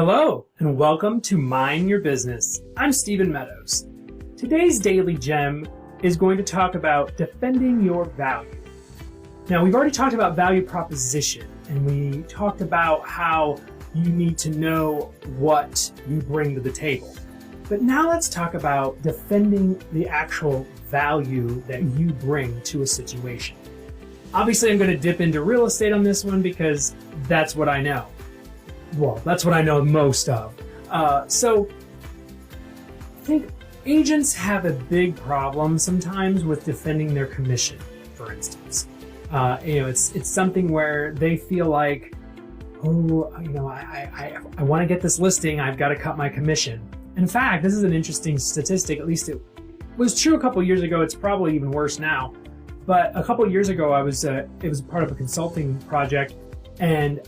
Hello, and welcome to Mind Your Business. I'm Stephen Meadows. Today's Daily Gem is going to talk about defending your value. Now, we've already talked about value proposition, and we talked about how you need to know what you bring to the table. But now let's talk about defending the actual value that you bring to a situation. Obviously, I'm going to dip into real estate on this one because that's what I know. Well, that's what I know most of. So I think agents have a big problem sometimes with defending their commission, for instance. It's something where they feel like, I want to get this listing, I've got to cut my commission. In fact, this is an interesting statistic, at least it was true a couple years ago, it's probably even worse now. But a couple years ago, it was part of a consulting project, and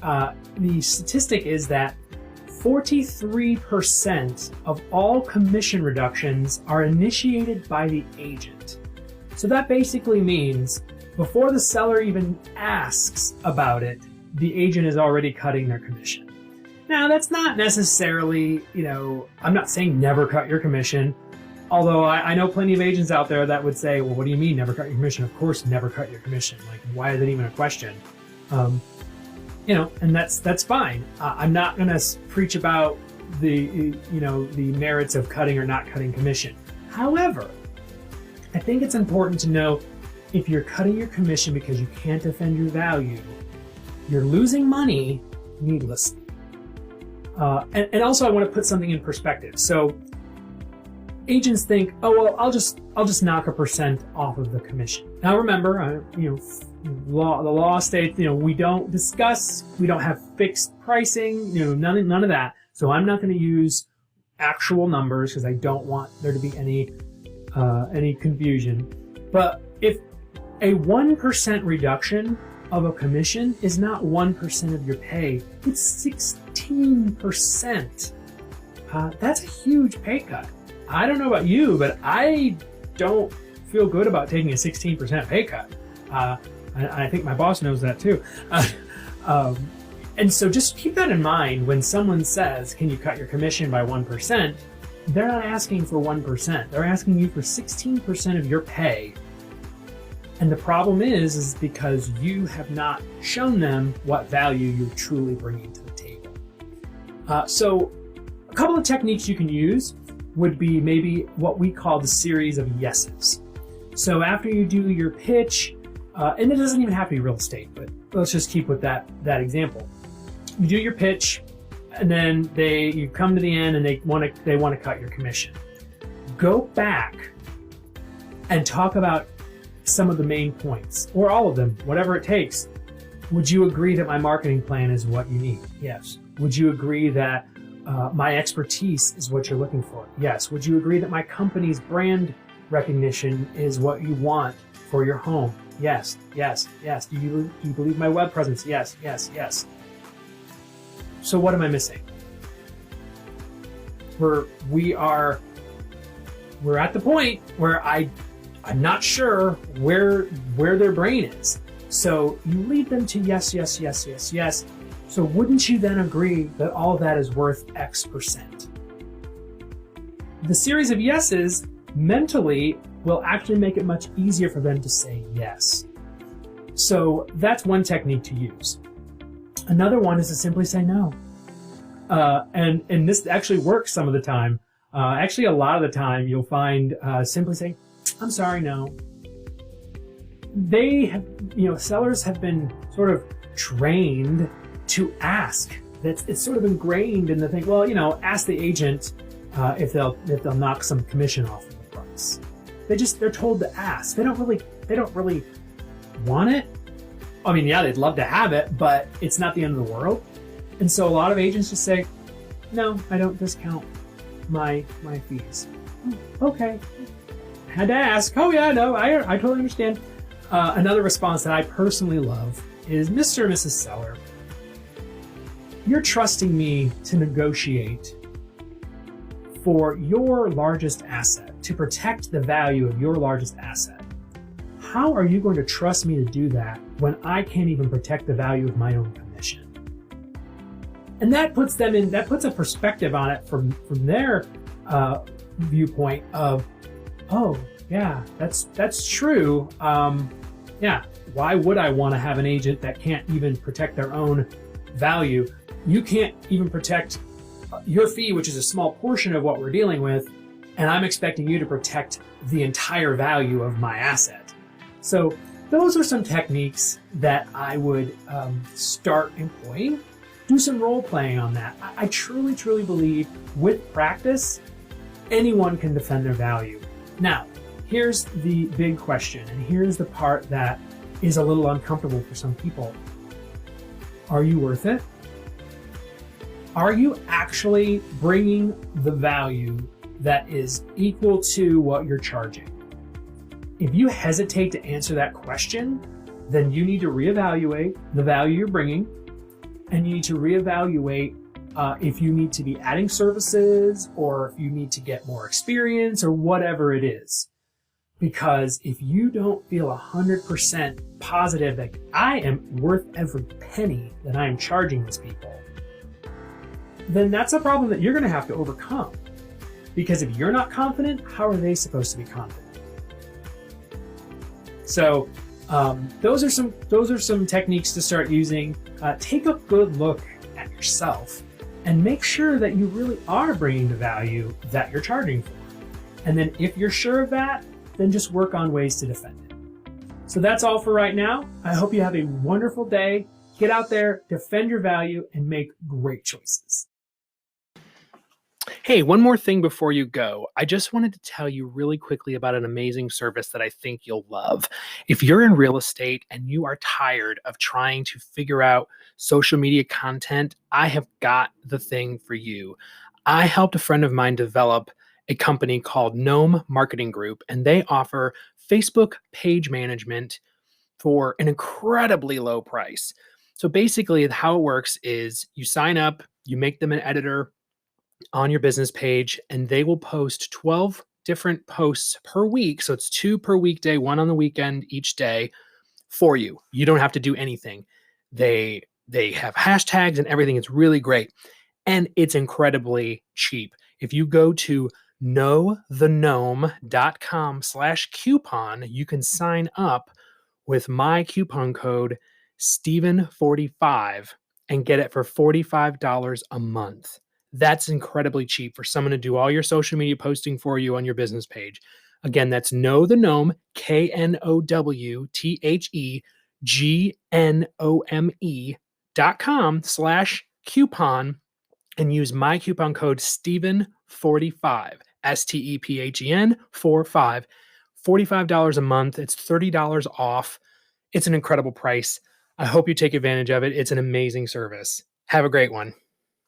the statistic is that 43% of all commission reductions are initiated by the agent. So that basically means before the seller even asks about it, the agent is already cutting their commission. Now, that's not necessarily, I'm not saying never cut your commission, although I know plenty of agents out there that would say, well, what do you mean never cut your commission? Of course, never cut your commission. Like, why is it even a question? And that's fine. I'm not going to preach about the merits of cutting or not cutting commission. However, I think it's important to know if you're cutting your commission because you can't defend your value, you're losing money needlessly. And also, I want to put something in perspective. So agents think, oh well, I'll just knock 1% off of the commission. Now remember, the law states, we don't have fixed pricing, none of that. So I'm not going to use actual numbers because I don't want there to be any confusion. But if a 1% reduction of a commission is not 1% of your pay, it's 16%. That's a huge pay cut. I don't know about you, but I don't feel good about taking a 16% pay cut. I think my boss knows that too. And so just keep that in mind when someone says, can you cut your commission by 1%? They're not asking for 1%. They're asking you for 16% of your pay. And the problem is because you have not shown them what value you're truly bringing to the table. So a couple of techniques you can use would be maybe what we call the series of yeses. So after you do your pitch, and it doesn't even have to be real estate, but let's just keep with that example. You do your pitch, and then you come to the end, and they want to cut your commission. Go back and talk about some of the main points, or all of them, whatever it takes. Would you agree that my marketing plan is what you need? Yes. Would you agree that my expertise is what you're looking for? Yes. Would you agree that my company's brand recognition is what you want for your home? Yes, yes, yes. Do you believe my web presence? Yes, yes, yes. So what am I missing? We're at the point where I'm not sure where their brain is. So you lead them to yes, yes, yes, yes, yes. So wouldn't you then agree that all of that is worth X%? The series of yeses mentally will actually make it much easier for them to say yes. So that's one technique to use. Another one is to simply say no. And this actually works some of the time. Actually, a lot of the time you'll find simply saying, I'm sorry, no. They have, sellers have been sort of trained to ask. It's sort of ingrained in the thing. Well, ask the agent if they'll knock some commission off of the price. They're told to ask. They don't really want it. I mean, yeah, they'd love to have it, but it's not the end of the world. And so a lot of agents just say, no, I don't discount my fees. Okay. Had to ask. Oh yeah, no, I totally understand. Another response that I personally love is, Mr. or Mrs. Seller, you're trusting me to negotiate for your largest asset, to protect the value of your largest asset. How are you going to trust me to do that when I can't even protect the value of my own commission? And that puts a perspective on it from their viewpoint of, oh yeah, that's true. Yeah, why would I want to have an agent that can't even protect their own value? You can't even protect your fee, which is a small portion of what we're dealing with, and I'm expecting you to protect the entire value of my asset. So those are some techniques that I would start employing. Do some role playing on that. I truly, truly believe with practice, anyone can defend their value. Now, here's the big question, and here's the part that is a little uncomfortable for some people. Are you worth it? Are you actually bringing the value that is equal to what you're charging? If you hesitate to answer that question, then you need to reevaluate the value you're bringing, and you need to reevaluate if you need to be adding services or if you need to get more experience or whatever it is. Because if you don't feel 100% positive that I am worth every penny that I am charging these people, then that's a problem that you're going to have to overcome. Because if you're not confident, how are they supposed to be confident? So those are some techniques to start using. Take a good look at yourself and make sure that you really are bringing the value that you're charging for. And then if you're sure of that, then just work on ways to defend it. So that's all for right now. I hope you have a wonderful day. Get out there, defend your value, and make great choices. Hey, one more thing before you go. I just wanted to tell you really quickly about an amazing service that I think you'll love. If you're in real estate and you are tired of trying to figure out social media content, I have got the thing for you. I helped a friend of mine develop a company called Gnome Marketing Group, and they offer Facebook page management for an incredibly low price. So basically, how it works is you sign up, you make them an editor on your business page, and they will post 12 different posts per week. So it's 2 per weekday, 1 on the weekend each day for you. You don't have to do anything. They have hashtags and everything. It's really great. And it's incredibly cheap. If you go to knowthegnome.com/coupon, you can sign up with my coupon code Steven45 and get it for $45 a month. That's incredibly cheap for someone to do all your social media posting for you on your business page. Again, that's knowthegnome, KNOWTHEGNOME.com/coupon and use my coupon code Steven45, STEPHEN 45, $45 a month. It's $30 off. It's an incredible price. I hope you take advantage of it. It's an amazing service. Have a great one.